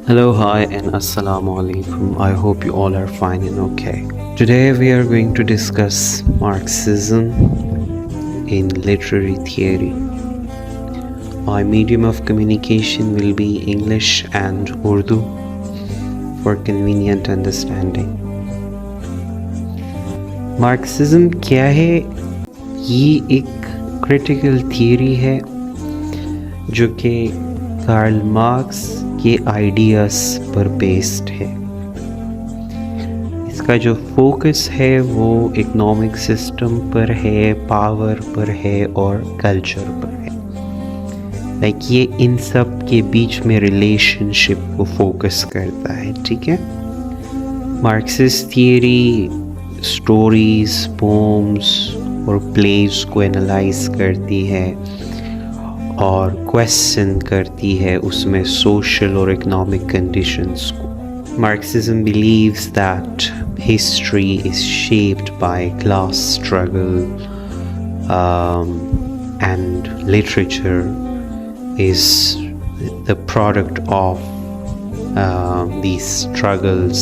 Hello, hi, and assalamu alaikum. I hope you all are fine and okay. Today we are going to discuss Marxism in literary theory. My medium of communication will be English and Urdu for convenient understanding. Marxism क्या है? ये एक critical theory है जो कि Karl Marx के ideas पर based है। इसका जो फोकस है वो इकोनॉमिक सिस्टम पर है, पावर पर है और कल्चर पर है। ये इन सब के बीच में रिलेशनशिप को फोकस करता है, ठीक है। मार्क्सिस्ट थियरी स्टोरीज, पोम्स और प्लेज को एनालाइज करती है और क्वेश्चन करती है उसमें सोशल और इकोनॉमिक कंडीशंस को। Marxism believes that history is shaped by class struggle and literature is the product of these struggles.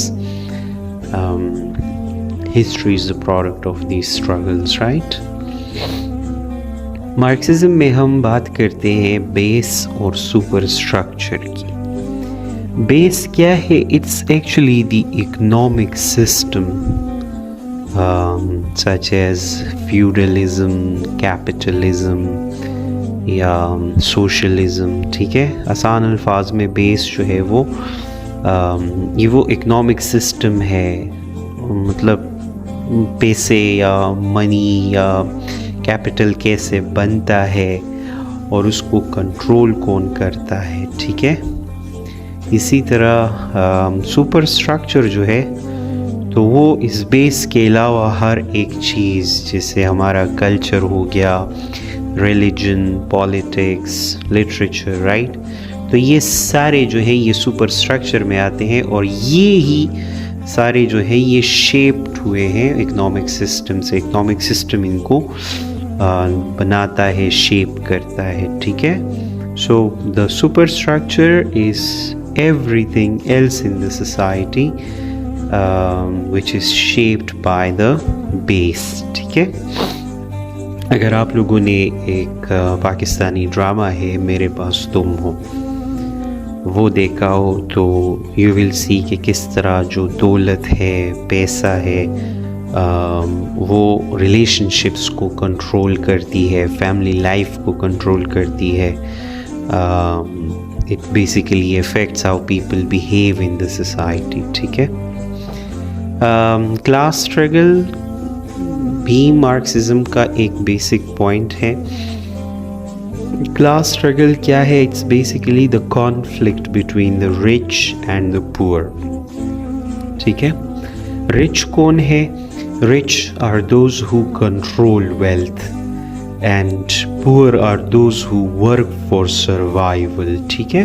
History is the product of these struggles, right? Marxism में हम बात करते हैं बेस और सुपर स्ट्रक्चर की। Base क्या है? It's actually the economic system such as feudalism, capitalism या सोशलिज्म, ठीक है। आसान अल्फाज में बेस जो है वो ये वो इकोनॉमिक सिस्टम है, मतलब पैसे या मनी या कैपिटल कैसे बनता है और उसको कंट्रोल कौन करता है, ठीक है। इसी तरह सुपर स्ट्रक्चर जो है तो वो इस बेस के अलावा हर एक चीज़, जैसे हमारा कल्चर हो गया, रिलीजन, पॉलिटिक्स, लिटरेचर, राइट, तो ये सारे जो है ये सुपर स्ट्रक्चर में आते हैं और ये ही सारे जो है ये शेप्ड हुए हैं इकोनॉमिक सिस्टम से। इकोनॉमिक सिस्टम इनको बनाता है, शेप करता है, ठीक है। So the super structure is everything else in the society which is shaped by the base, ठीक है। अगर आप लोगों ने एक पाकिस्तानी ड्रामा है मेरे पास तुम हो वो देखा हो तो यू विल सी कि किस तरह जो दौलत है, पैसा है, वो रिलेशनशिप्स को कंट्रोल करती है, फैमिली लाइफ को कंट्रोल करती है। It basically affects how people behave in the society, ठीक है। क्लास स्ट्रगल भी मार्क्सिज्म का एक बेसिक पॉइंट है। क्लास स्ट्रगल क्या है? It's basically the conflict between the rich and the poor, ठीक है। रिच कौन है? Rich are those who control wealth and poor are those who work for survival, ठीक है।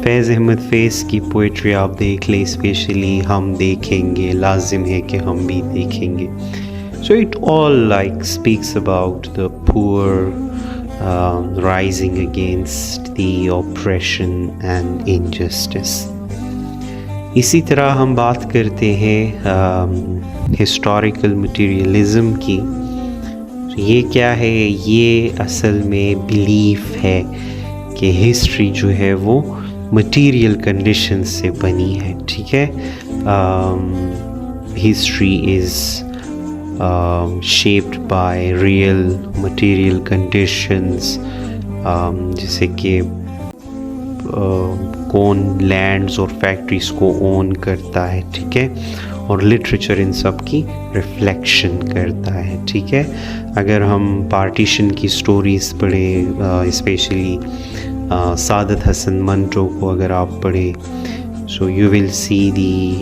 फैज़ अहमद फैज़ की पोइट्री आप देख लें, स्पेशली हम देखेंगे, लाजिम है कि हम भी देखेंगे। So it all like speaks about the poor rising against the oppression and injustice. इसी तरह हम बात करते हैं हिस्टोरिकल मटेरियलिज्म की। ये क्या है? ये असल में बिलीफ है कि हिस्ट्री जो है वो मटेरियल कंडीशन से बनी है, ठीक है। History is shaped by real material conditions, जैसे कि कौन लैंड्स और फैक्ट्रीज को ओन करता है, ठीक है, और लिटरेचर इन सब की रिफ्लेक्शन करता है, ठीक है। अगर हम पार्टीशन की स्टोरीज़ पढ़ें, स्पेशली सादत हसन मंटो को अगर आप पढ़ें, so you will see the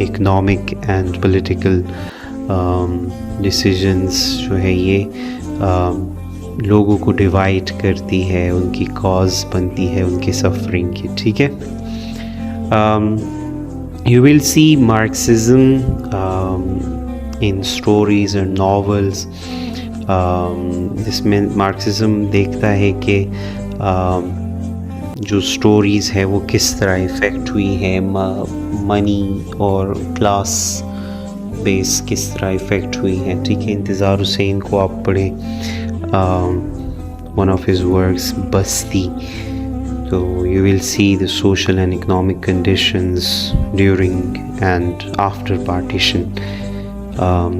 economic and political decisions जो है ये लोगों को डिवाइड करती है, उनकी कॉज बनती है उनके सफरिंग की, ठीक है। You will see Marxism in stories and novels, जिसमें मार्क्सिज्म देखता है कि जो स्टोरीज़ है वो किस तरह इफ़ेक्ट हुई है, मनी और क्लास बेस किस तरह इफ़ेक्ट हुई है, ठीक है। इंतज़ार हुसैन को आप पढ़ें, वन ऑफ हिज वर्क्स बस्ती, तो you will see the social and economic conditions during and after partition.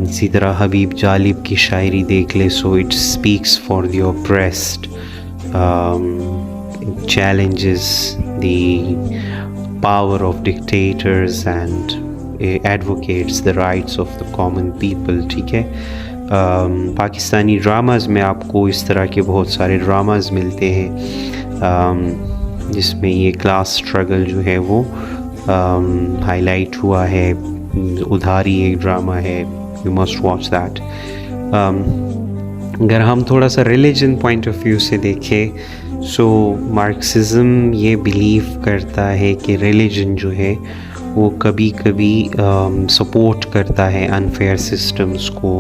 इसी तरह हबीब जालिब की शायरी देख ले, so it speaks for the oppressed, it challenges the power of dictators and advocates the rights of the common people, ठीक है। Pakistani dramas में आपको इस तरह के बहुत सारे ड्रामाज़ मिलते हैं जिसमें ये क्लास स्ट्रगल जो है वो हाईलाइट हुआ है। उधारी एक ड्रामा है, यू मस्ट वॉच दैट। अगर हम थोड़ा सा रिलीजन पॉइंट ऑफ व्यू से देखें, सो मार्क्सिज्म ये बिलीव करता है कि रिलीजन जो है वो कभी कभी सपोर्ट करता है अनफेयर सिस्टम्स को,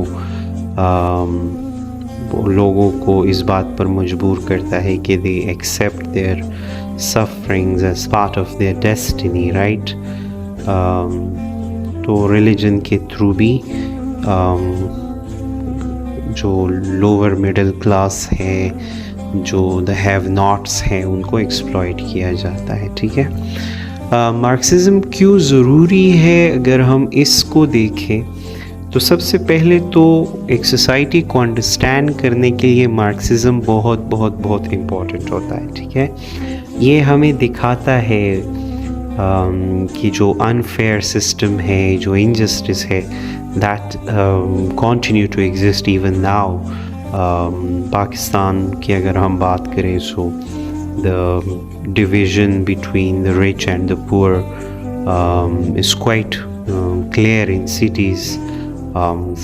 लोगों को इस बात पर मजबूर करता है कि they accept their sufferings as part of their destiny, right? तो रिलीजन के थ्रू भी जो लोअर मिडिल क्लास है, जो द हैव नॉट्स हैं, उनको एक्सप्लॉइट किया जाता है, ठीक है। मार्क्सिज्म क्यों ज़रूरी है अगर हम इसको देखें, तो सबसे पहले तो एक सोसाइटी को अंडरस्टैंड करने के लिए मार्क्सिज्म बहुत बहुत बहुत इम्पॉर्टेंट होता है, ठीक है। ये हमें दिखाता है कि जो अनफेयर सिस्टम है, जो इनजस्टिस है, that continue to exist even now. Pakistan की अगर हम बात करें, so the division between the rich and the poor is quite clear in cities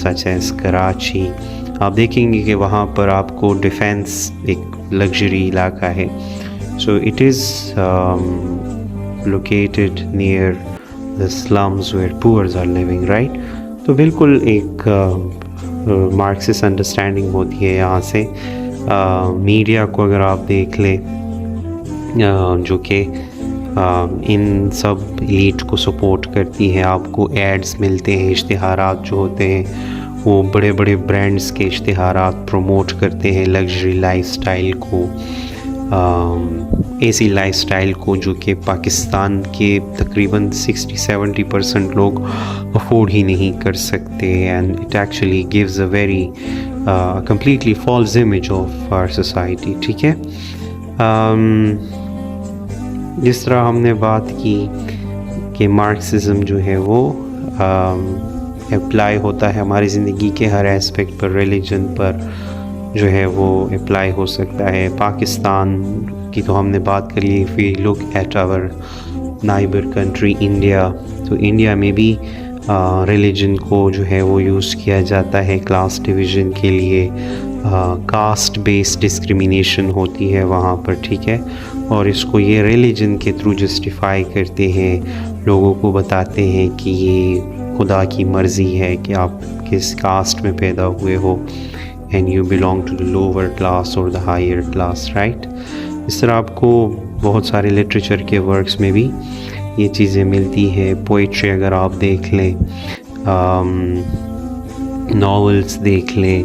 such as Karachi. आप देखेंगे कि वहाँ पर आपको डिफेंस एक लग्जरी इलाका है, so it is located near the slums where poor are living, right? तो बिल्कुल एक मार्क्सिस्ट अंडरस्टैंडिंग होती है यहाँ से। मीडिया को अगर आप देख लें, जो कि इन सब लीड को सपोर्ट करती है, आपको एड्स मिलते हैं, इश्तिहारात जो होते हैं वो बड़े बड़े ब्रांड्स के इश्तिहारात प्रमोट करते हैं लग्जरी लाइफस्टाइल को, ऐसी लाइफस्टाइल को जो कि पाकिस्तान के तकरीबन 60-70% लोग अफोर्ड ही नहीं कर सकते, and it actually gives a very completely false image of our society, ठीक है। जिस तरह हमने बात की कि मार्क्सिज्म जो है वो अप्लाई होता है हमारी ज़िंदगी के हर एस्पेक्ट पर, रिलीजन पर जो है वो अप्लाई हो सकता है। पाकिस्तान की तो हमने बात कर ली। If we look at our neighbour country India, तो इंडिया में भी रिलीजन को जो है वो यूज़ किया जाता है क्लास डिवीज़न के लिए। कास्ट बेस्ड डिस्क्रिमिनेशन होती है वहाँ पर, ठीक है, और इसको ये रिलीजन के थ्रू जस्टिफाई करते हैं, लोगों को बताते हैं कि ये खुदा की मर्ज़ी है कि आप किस कास्ट में पैदा हुए हो, and you belong to the lower class or the higher class, right? इस तरह आपको बहुत सारे लिटरेचर के वर्क्स में भी ये चीज़ें मिलती है। पोइट्री अगर आप देख लें, नॉवेल्स देख लें,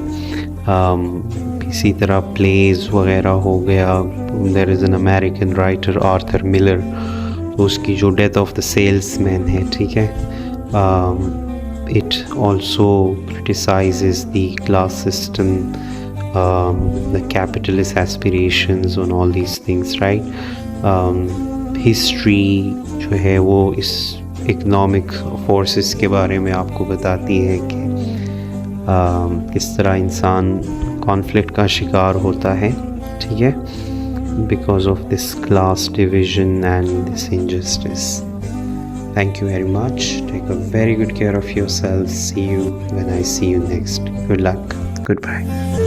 इसी तरह प्लेज वगैरह हो गया। There is an American writer Arthur Miller, तो उसकी जो डेथ ऑफ द सेल्समैन है, ठीक है, it also criticizes the class system, the capitalist aspirations on all these things, right? History जो है वो इस economic forces के बारे में आपको बताती है कि किस तरह इंसान conflict का शिकार होता है, ठीक है, because of this class division and this injustice. Thank you very much. Take a very good care of yourselves. See you when I see you next. Good luck. Goodbye.